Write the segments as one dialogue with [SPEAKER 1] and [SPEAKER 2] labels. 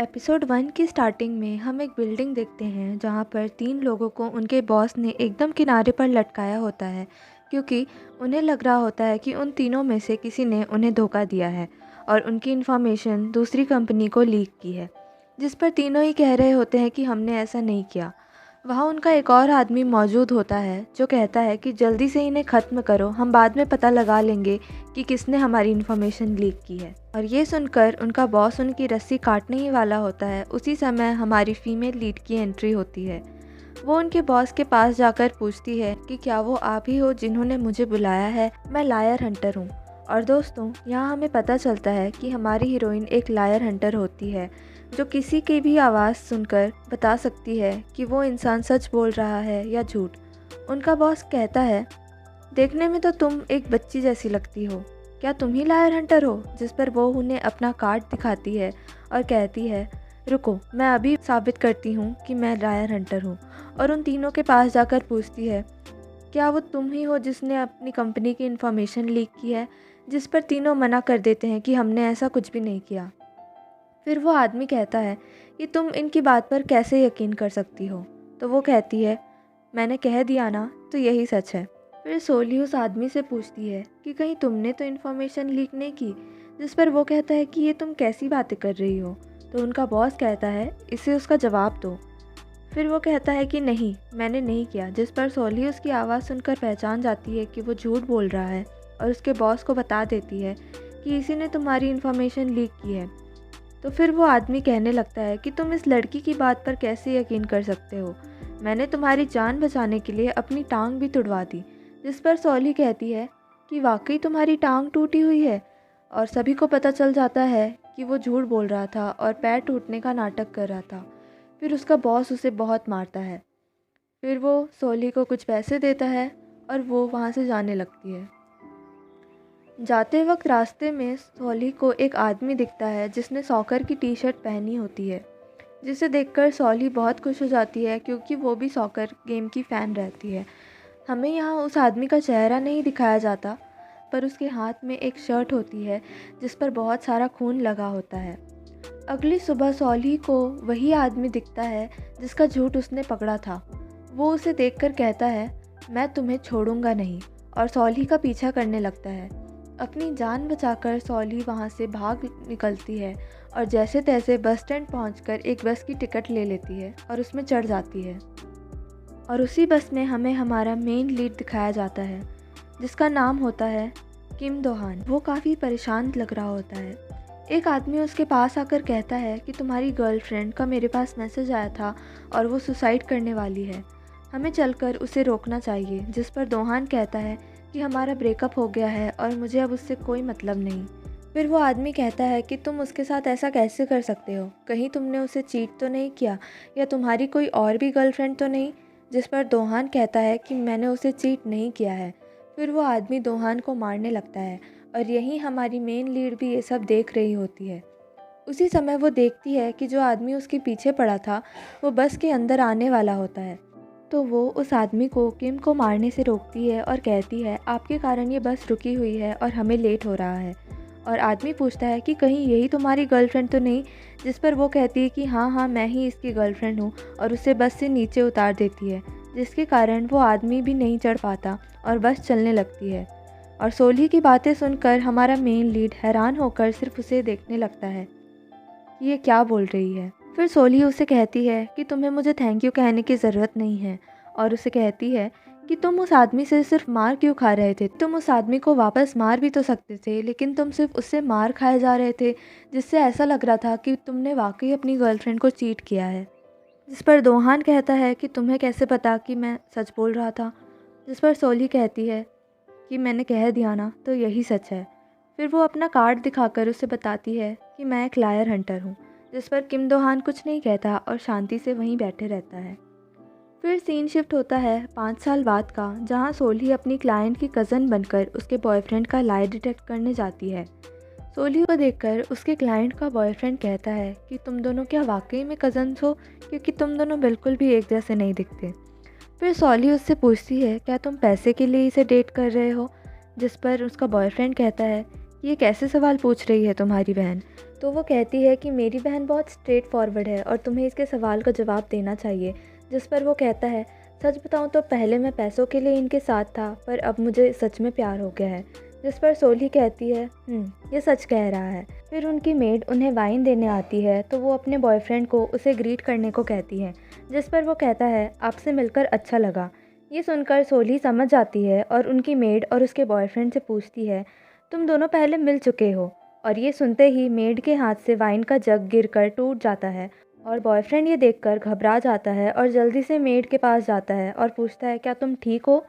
[SPEAKER 1] Episode 1 की starting में हम एक बिल्डिंग देखते हैं जहां पर 3 लोगों को उनके बॉस ने एकदम किनारे पर लटकाया होता है, क्योंकि उन्हें लग रहा होता है कि उन तीनों में से किसी ने उन्हें धोखा दिया है और उनकी इन्फॉर्मेशन दूसरी कंपनी को लीक की है, जिस पर तीनों ही कह रहे होते हैं कि हमने ऐसा नहीं किया। वहाँ उनका एक और आदमी मौजूद होता है जो कहता है कि जल्दी से इन्हें ख़त्म करो, हम बाद में पता लगा लेंगे कि किसने हमारी इन्फॉर्मेशन लीक की है। और ये सुनकर उनका बॉस उनकी रस्सी काटने ही वाला होता है। उसी समय हमारी फीमेल लीड की एंट्री होती है। वो उनके बॉस के पास जाकर पूछती है कि क्या वो आप ही हो जिन्होंने मुझे बुलाया है, मैं लायर हंटर हूँ। और दोस्तों, यहाँ हमें पता चलता है कि हमारी हीरोइन एक लायर हंटर होती है जो किसी की भी आवाज़ सुनकर बता सकती है कि वो इंसान सच बोल रहा है या झूठ। उनका बॉस कहता है, देखने में तो तुम एक बच्ची जैसी लगती हो, क्या तुम ही लायर हंटर हो? जिस पर वो उन्हें अपना कार्ड दिखाती है और कहती है, रुको, मैं अभी साबित करती हूँ कि मैं लायर हंटर हूँ। और उन तीनों के पास जाकर पूछती है, क्या वो तुम ही हो जिसने अपनी कंपनी की इन्फॉर्मेशन लीक की है? जिस पर तीनों मना कर देते हैं कि हमने ऐसा कुछ भी नहीं किया। फिर वो आदमी कहता है कि तुम इनकी बात पर कैसे यकीन कर सकती हो? तो वो कहती है, मैंने कह दिया ना, तो यही सच है। फिर सोली उस आदमी से पूछती है कि कहीं तुमने तो इन्फॉर्मेशन लीक नहीं की? जिस पर वो कहता है कि ये तुम कैसी बातें कर रही हो? तो उनका बॉस कहता है, इसे उसका जवाब दो। फिर वो कहता है कि नहीं, मैंने नहीं किया। जिस पर सोली उसकी आवाज़ सुनकर पहचान जाती है कि वो झूठ बोल रहा है और उसके बॉस को बता देती है कि इसी ने तुम्हारी इन्फॉर्मेशन लीक की है। तो फिर वो आदमी कहने लगता है कि तुम इस लड़की की बात पर कैसे यकीन कर सकते हो? मैंने तुम्हारी जान बचाने के लिए अपनी टांग भी तुड़वा दी। जिस पर सोली कहती है कि वाकई तुम्हारी टांग टूटी हुई है। और सभी को पता चल जाता है कि वो झूठ बोल रहा था और पैर टूटने का नाटक कर रहा था। फिर उसका बॉस उसे बहुत मारता है। फिर वो सोली को कुछ पैसे देता है और वो वहाँ से जाने लगती है। जाते वक्त रास्ते में सोली को एक आदमी दिखता है जिसने सॉकर की टी शर्ट पहनी होती है, जिसे देखकर सोली बहुत खुश हो जाती है क्योंकि वो भी सॉकर गेम की फ़ैन रहती है। हमें यहाँ उस आदमी का चेहरा नहीं दिखाया जाता, पर उसके हाथ में एक शर्ट होती है जिस पर बहुत सारा खून लगा होता है। अगली सुबह सोली को वही आदमी दिखता है जिसका झूठ उसने पकड़ा था। वो उसे देखकर कहता है, मैं तुम्हें छोड़ूंगा नहीं, और सोली का पीछा करने लगता है। अपनी जान बचाकर सोली वहाँ से भाग निकलती है और जैसे तैसे बस स्टैंड पहुँचकर एक बस की टिकट ले लेती है और उसमें चढ़ जाती है। और उसी बस में हमें हमारा मेन लीड दिखाया जाता है जिसका नाम होता है किम दोहान। वो काफ़ी परेशान लग रहा होता है। एक आदमी उसके पास आकर कहता है कि तुम्हारी गर्लफ्रेंड का मेरे पास मैसेज आया था और वो सुसाइड करने वाली है, हमें चलकर उसे रोकना चाहिए। जिस पर दोहान कहता है कि हमारा ब्रेकअप हो गया है और मुझे अब उससे कोई मतलब नहीं। फिर वो आदमी कहता है कि तुम उसके साथ ऐसा कैसे कर सकते हो? कहीं तुमने उसे चीट तो नहीं किया, या तुम्हारी कोई और भी गर्लफ्रेंड तो नहीं? जिस पर दोहान कहता है कि मैंने उसे चीट नहीं किया है। फिर वो आदमी दोहान को मारने लगता है और यहीं हमारी मेन लीड भी ये सब देख रही होती है। उसी समय वो देखती है कि जो आदमी उसके पीछे पड़ा था वो बस के अंदर आने वाला होता है। तो वो उस आदमी को किम को मारने से रोकती है और कहती है, आपके कारण ये बस रुकी हुई है और हमें लेट हो रहा है। और आदमी पूछता है कि कहीं यही तुम्हारी गर्लफ्रेंड तो नहीं? जिस पर वो कहती है कि हाँ हाँ, मैं ही इसकी गर्लफ्रेंड हूँ, और उसे बस से नीचे उतार देती है, जिसके कारण वो आदमी भी नहीं चढ़ पाता और बस चलने लगती है। और सोली की बातें सुनकर हमारा मेन लीड हैरान होकर सिर्फ उसे देखने लगता है कि ये क्या बोल रही है। फिर सोली उसे कहती है कि तुम्हें मुझे थैंक यू कहने की ज़रूरत नहीं है, और उसे कहती है कि तुम उस आदमी से सिर्फ मार क्यों खा रहे थे? तुम उस आदमी को वापस मार भी तो सकते थे, लेकिन तुम सिर्फ उससे मार खाए जा रहे थे, जिससे ऐसा लग रहा था कि तुमने वाकई अपनी गर्लफ्रेंड को चीट किया है। जिस पर दोहान कहता है कि तुम्हें कैसे पता कि मैं सच बोल रहा था? जिस पर सोली कहती है कि मैंने कह दिया ना, तो यही सच है। फिर वो अपना कार्ड दिखाकर उसे बताती है कि मैं एक लायर हंटर हूँ। जिस पर किम दोहान कुछ नहीं कहता और शांति से वहीं बैठे रहता है। फिर सीन शिफ्ट होता है 5 साल बाद का, जहाँ सोली अपनी क्लाइंट की कज़न बनकर उसके बॉयफ्रेंड का लाई डिटेक्ट करने जाती है। सोली को देखकर उसके क्लाइंट का बॉयफ्रेंड कहता है कि तुम दोनों क्या वाकई में कज़न्स हो, क्योंकि तुम दोनों बिल्कुल भी एक जैसे नहीं दिखते। फिर सोली उससे पूछती है, क्या तुम पैसे के लिए इसे डेट कर रहे हो? जिस पर उसका बॉयफ्रेंड कहता है ये कैसे सवाल पूछ रही है तुम्हारी बहन? तो वो कहती है कि मेरी बहन बहुत स्ट्रेट फॉरवर्ड है और तुम्हें इसके सवाल का जवाब देना चाहिए। जिस पर वो कहता है, सच बताऊँ तो पहले मैं पैसों के लिए इनके साथ था, पर अब मुझे सच में प्यार हो गया है। जिस पर सोली कहती है, ये सच कह रहा है। फिर उनकी मेड उन्हें वाइन देने आती है तो वो अपने बॉयफ्रेंड को उसे ग्रीट करने को कहती है। जिस पर वो कहता है, आपसे मिलकर अच्छा लगा। ये सुनकर सोली समझ जाती है और उनकी मेड और उसके बॉयफ्रेंड से पूछती है, तुम दोनों पहले मिल चुके हो? और ये सुनते ही मेड के हाथ से वाइन का जग गिरकर टूट जाता है और बॉयफ्रेंड ये देखकर घबरा जाता है और जल्दी से मेड के पास जाता है और पूछता है, क्या तुम ठीक हो?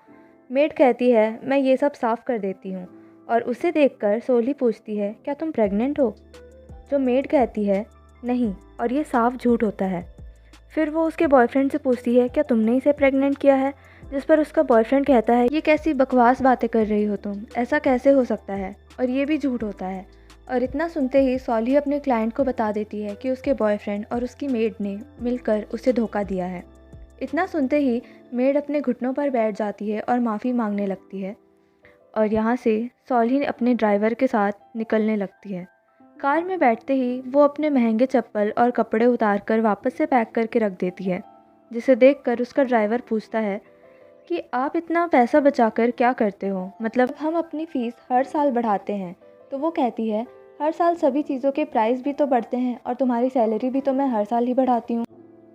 [SPEAKER 1] मेड कहती है, मैं ये सब साफ़ कर देती हूँ। और उसे देखकर सोली पूछती है, क्या तुम प्रेग्नेंट हो? जो मेड कहती है, नहीं, और ये साफ झूठ होता है। फिर वो उसके बॉयफ्रेंड से पूछती है, क्या तुमने इसे प्रेग्नेंट किया है? जिस पर उसका बॉयफ्रेंड कहता है, ये कैसी बकवास बातें कर रही हो तुम, ऐसा कैसे हो सकता है, और ये भी झूठ होता है। और इतना सुनते ही सॉली अपने क्लाइंट को बता देती है कि उसके बॉयफ्रेंड और उसकी मेड ने मिलकर उसे धोखा दिया है। इतना सुनते ही मेड अपने घुटनों पर बैठ जाती है और माफ़ी मांगने लगती है और यहाँ से सॉली अपने ड्राइवर के साथ निकलने लगती है। कार में बैठते ही वो अपने महंगे चप्पल और कपड़े उतार कर वापस से पैक करके रख देती है, जिसे देखकर उसका ड्राइवर पूछता है कि आप इतना पैसा बचाकर क्या करते हो? मतलब हम अपनी फ़ीस हर साल बढ़ाते हैं। तो वो कहती है, हर साल सभी चीज़ों के प्राइस भी तो बढ़ते हैं और तुम्हारी सैलरी भी तो मैं हर साल ही बढ़ाती हूँ।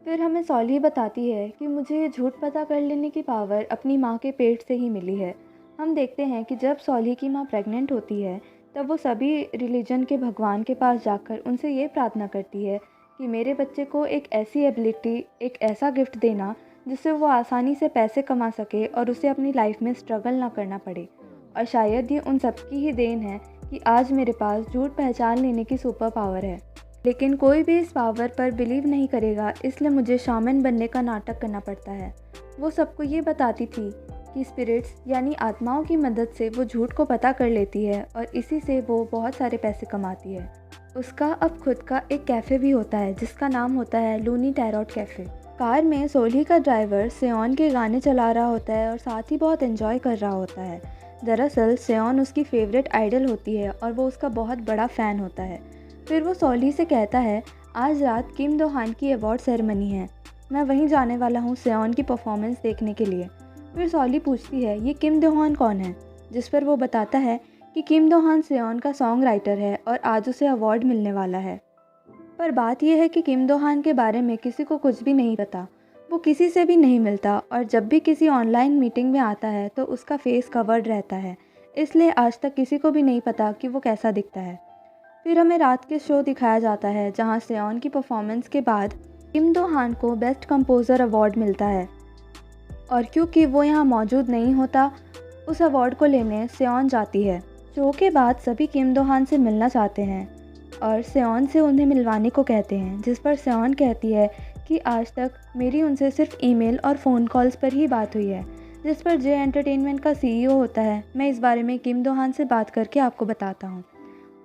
[SPEAKER 1] फिर हमें सॉली बताती है कि मुझे ये झूठ पता कर लेने की पावर अपनी माँ के पेट से ही मिली है। हम देखते हैं कि जब सॉली की माँ प्रेग्नेंट होती है तब वो सभी रिलीजन के भगवान के पास जाकर उनसे ये प्रार्थना करती है कि मेरे बच्चे को एक ऐसी एबिलिटी, एक ऐसा गिफ्ट देना जिससे वो आसानी से पैसे कमा सके और उसे अपनी लाइफ में स्ट्रगल ना करना पड़े। और शायद ये उन सबकी ही देन है कि आज मेरे पास झूठ पहचान लेने की सुपर पावर है। लेकिन कोई भी इस पावर पर बिलीव नहीं करेगा, इसलिए मुझे शामन बनने का नाटक करना पड़ता है। वो सबको ये बताती थी कि स्पिरिट्स यानी आत्माओं की मदद से वो झूठ को पता कर लेती है और इसी से वो बहुत सारे पैसे कमाती है। उसका अब खुद का एक कैफ़े भी होता है जिसका नाम होता है लूनी टैरोट कैफ़े। कार में सोली का ड्राइवर सेओन के गाने चला रहा होता है और साथ ही बहुत एंजॉय कर रहा होता है। दरअसल सेओन उसकी फेवरेट आइडल होती है और वो उसका बहुत बड़ा फ़ैन होता है। फिर वो सोली से कहता है, आज रात किम दो हान की अवार्ड सेरेमनी है, मैं वहीं जाने वाला हूँ सेओन की परफॉर्मेंस देखने के लिए। फिर सोली पूछती है, ये किम दो हान कौन है? जिस पर वो बताता है कि किम दो हान सेओन का सॉन्ग राइटर है और आज उसे अवार्ड मिलने वाला है। पर बात यह है कि किम दो हान के बारे में किसी को कुछ भी नहीं पता, वो किसी से भी नहीं मिलता और जब भी किसी ऑनलाइन मीटिंग में आता है तो उसका फेस कवर्ड रहता है, इसलिए आज तक किसी को भी नहीं पता कि वो कैसा दिखता है। फिर हमें रात के शो दिखाया जाता है जहां सेओन की परफॉर्मेंस के बाद किम दो हान को बेस्ट कंपोज़र अवार्ड मिलता है और क्योंकि वो यहाँ मौजूद नहीं होता, उस अवार्ड को लेने सेओन जाती है। शो के बाद सभी किम दो हान से मिलना चाहते हैं और सेओन से उन्हें मिलवाने को कहते हैं, जिस पर सेओन कहती है कि आज तक मेरी उनसे सिर्फ ईमेल और फ़ोन कॉल्स पर ही बात हुई है। जिस पर जे एंटरटेनमेंट का सीईओ होता है, मैं इस बारे में किम दो हान से बात करके आपको बताता हूँ।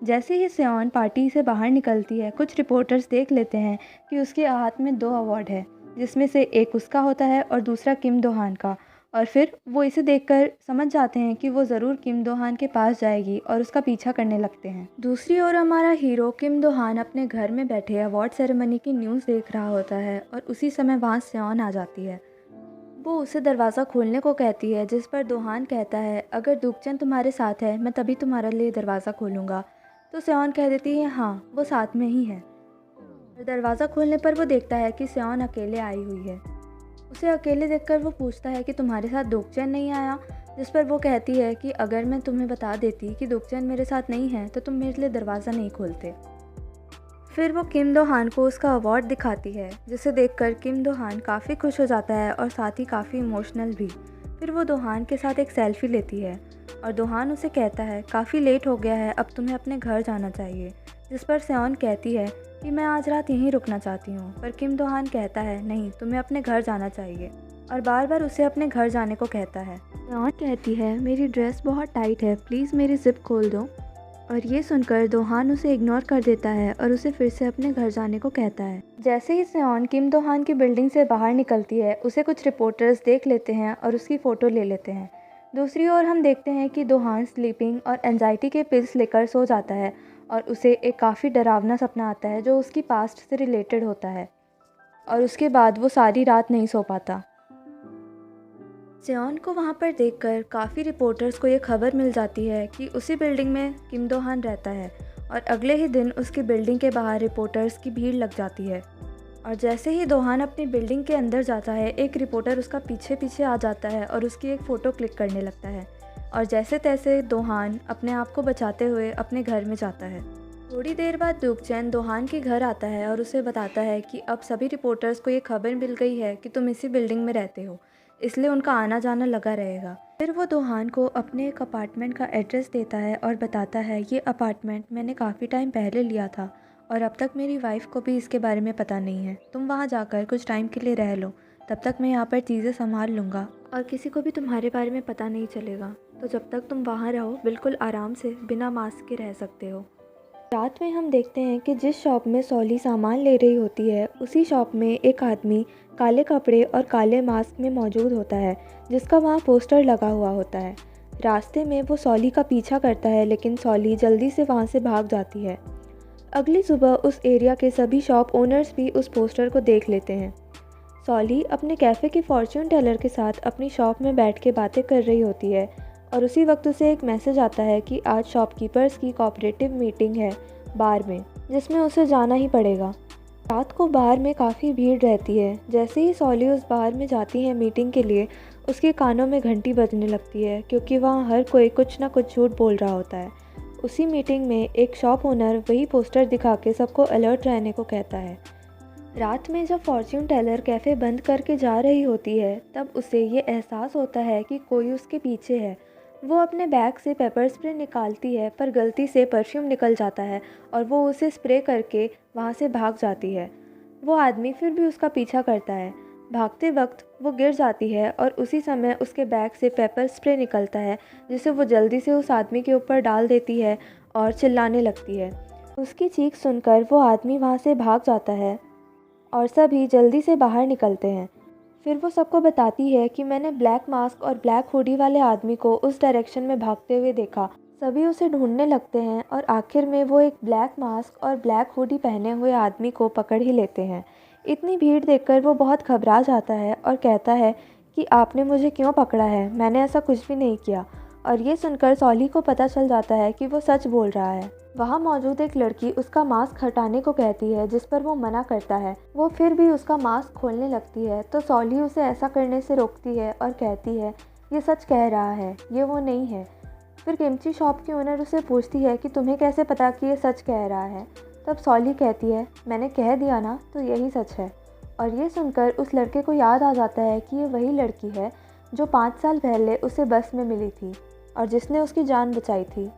[SPEAKER 1] जैसे ही सेओन पार्टी से बाहर निकलती है, कुछ रिपोर्टर्स देख लेते हैं कि उसके हाथ में 2 अवार्ड है, जिसमें से एक उसका होता है और दूसरा किम दो हान का। और फिर वो इसे देखकर समझ जाते हैं कि वो ज़रूर किम दो हान के पास जाएगी और उसका पीछा करने लगते हैं। दूसरी ओर हमारा हीरो किम दो हान अपने घर में बैठे अवार्ड सेरेमनी की न्यूज़ देख रहा होता है और उसी समय वहाँ सेओन आ जाती है। वो उसे दरवाज़ा खोलने को कहती है, जिस पर दोहान कहता है, अगर दुखचंद तुम्हारे साथ है मैं तभी तुम्हारे लिए दरवाज़ा खोलूँगा। तो सेओन कह देती है, हाँ वो साथ में ही है। दरवाज़ा खोलने पर वो देखता है कि सेओन अकेले आई हुई है। उसे अकेले देखकर वो पूछता है कि तुम्हारे साथ दुखचैन नहीं आया? जिस पर वो कहती है कि अगर मैं तुम्हें बता देती कि दुखचैन मेरे साथ नहीं है तो तुम मेरे लिए दरवाज़ा नहीं खोलते। फिर वो किम दो हान को उसका अवार्ड दिखाती है, जिसे देखकर किम दो हान काफ़ी खुश हो जाता है और साथ ही काफ़ी इमोशनल भी। फिर वो दोहान के साथ एक सेल्फी लेती है और दोहान उसे कहता है, काफ़ी लेट हो गया है, अब तुम्हें अपने घर जाना चाहिए। जिस पर सेओन कहती है कि मैं आज रात यहीं रुकना चाहती हूँ, पर किम दो हान कहता है, नहीं तुम्हें अपने घर जाना चाहिए और बार बार उसे अपने घर जाने को कहता है। सेओन कहती है, मेरी ड्रेस बहुत टाइट है, प्लीज़ मेरी ज़िप खोल दो। और ये सुनकर दोहान उसे इग्नोर कर देता है और उसे फिर से अपने घर जाने को कहता है। जैसे ही सेओन किम दो हान की बिल्डिंग से बाहर निकलती है, उसे कुछ रिपोर्टर्स देख लेते हैं और उसकी फ़ोटो ले लेते हैं। दूसरी ओर हम देखते हैं कि दोहान स्लीपिंग और एंजाइटी के पिल्स लेकर सो जाता है और उसे एक काफ़ी डरावना सपना आता है जो उसकी पास्ट से रिलेटेड होता है और उसके बाद वो सारी रात नहीं सो पाता। सेओन को वहाँ पर देखकर काफ़ी रिपोर्टर्स को ये खबर मिल जाती है कि उसी बिल्डिंग में किम दोहान रहता है और अगले ही दिन उसकी बिल्डिंग के बाहर रिपोर्टर्स की भीड़ लग जाती है। और जैसे ही दोहान अपनी बिल्डिंग के अंदर जाता है, एक रिपोर्टर उसका पीछे पीछे आ जाता है और उसकी एक फ़ोटो क्लिक करने लगता है और जैसे तैसे दोहान अपने आप को बचाते हुए अपने घर में जाता है। थोड़ी देर बाद डुकचैन दोहान के घर आता है और उसे बताता है कि अब सभी रिपोर्टर्स को ये खबर मिल गई है कि तुम इसी बिल्डिंग में रहते हो, इसलिए उनका आना जाना लगा रहेगा। फिर वो दोहान को अपने एक अपार्टमेंट का एड्रेस देता है और बताता है ये अपार्टमेंट मैंने काफ़ी टाइम पहले लिया था और अब तक मेरी वाइफ को भी इसके बारे में पता नहीं है। तुम वहाँ जाकर कुछ टाइम के लिए रह लो, तब तक मैं यहाँ पर चीज़ें संभाल लूँगा और किसी को भी तुम्हारे बारे में पता नहीं चलेगा। तो जब तक तुम वहाँ रहो बिल्कुल आराम से बिना मास्क के रह सकते हो। रात में हम देखते हैं कि जिस शॉप में सॉली सामान ले रही होती है, उसी शॉप में एक आदमी काले कपड़े और काले मास्क में मौजूद होता है जिसका वहाँ पोस्टर लगा हुआ होता है। रास्ते में वो सॉली का पीछा करता है लेकिन सॉली जल्दी से वहाँ से भाग जाती है। अगली सुबह उस एरिया के सभी शॉप ओनर्स भी उस पोस्टर को देख लेते हैं। सॉली अपने कैफ़े के फॉर्च्यून टेलर के साथ अपनी शॉप में बैठ के बातें कर रही होती है और उसी वक्त उसे एक मैसेज आता है कि आज शॉपकीपर्स की कोऑपरेटिव मीटिंग है बार में, जिसमें उसे जाना ही पड़ेगा। रात को बार में काफ़ी भीड़ रहती है। जैसे ही सॉली उस बार में जाती है मीटिंग के लिए, उसके कानों में घंटी बजने लगती है क्योंकि वहाँ हर कोई कुछ ना कुछ झूठ बोल रहा होता है। उसी मीटिंग में एक शॉप ओनर वही पोस्टर दिखा के सबको अलर्ट रहने को कहता है। रात में जब फॉर्च्यून टेलर कैफ़े बंद करके जा रही होती है, तब उसे ये एहसास होता है कि कोई उसके पीछे है। वो अपने बैग से पेपर स्प्रे निकालती है पर गलती से परफ्यूम निकल जाता है और वो उसे स्प्रे करके वहाँ से भाग जाती है। वो आदमी फिर भी उसका पीछा करता है। भागते वक्त वो गिर जाती है और उसी समय उसके बैग से पेपर स्प्रे निकलता है जिसे वो जल्दी से उस आदमी के ऊपर डाल देती है और चिल्लाने लगती है। उसकी चीख सुनकर वो आदमी वहाँ से भाग जाता है और सभी जल्दी से बाहर निकलते हैं। फिर वो सबको बताती है कि मैंने ब्लैक मास्क और ब्लैक हुडी वाले आदमी को उस डायरेक्शन में भागते हुए देखा। सभी उसे ढूंढने लगते हैं और आखिर में वो एक ब्लैक मास्क और ब्लैक हुडी पहने हुए आदमी को पकड़ ही लेते हैं। इतनी भीड़ देखकर वो बहुत घबरा जाता है और कहता है कि आपने मुझे क्यों पकड़ा है, मैंने ऐसा कुछ भी नहीं किया। और ये सुनकर सॉली को पता चल जाता है कि वो सच बोल रहा है। वहाँ मौजूद एक लड़की उसका मास्क हटाने को कहती है, जिस पर वो मना करता है। वो फिर भी उसका मास्क खोलने लगती है तो सॉली उसे ऐसा करने से रोकती है और कहती है ये सच कह रहा है, ये वो नहीं है। फिर किमची शॉप की ओनर उसे पूछती है कि तुम्हें कैसे पता कि ये सच कह रहा है। तब सॉली कहती है मैंने कह दिया ना, तो यही सच है। और ये सुनकर उस लड़के को याद आ जाता है कि ये वही लड़की है जो 5 साल पहले उसे बस में मिली थी और जिसने उसकी जान बचाई थी।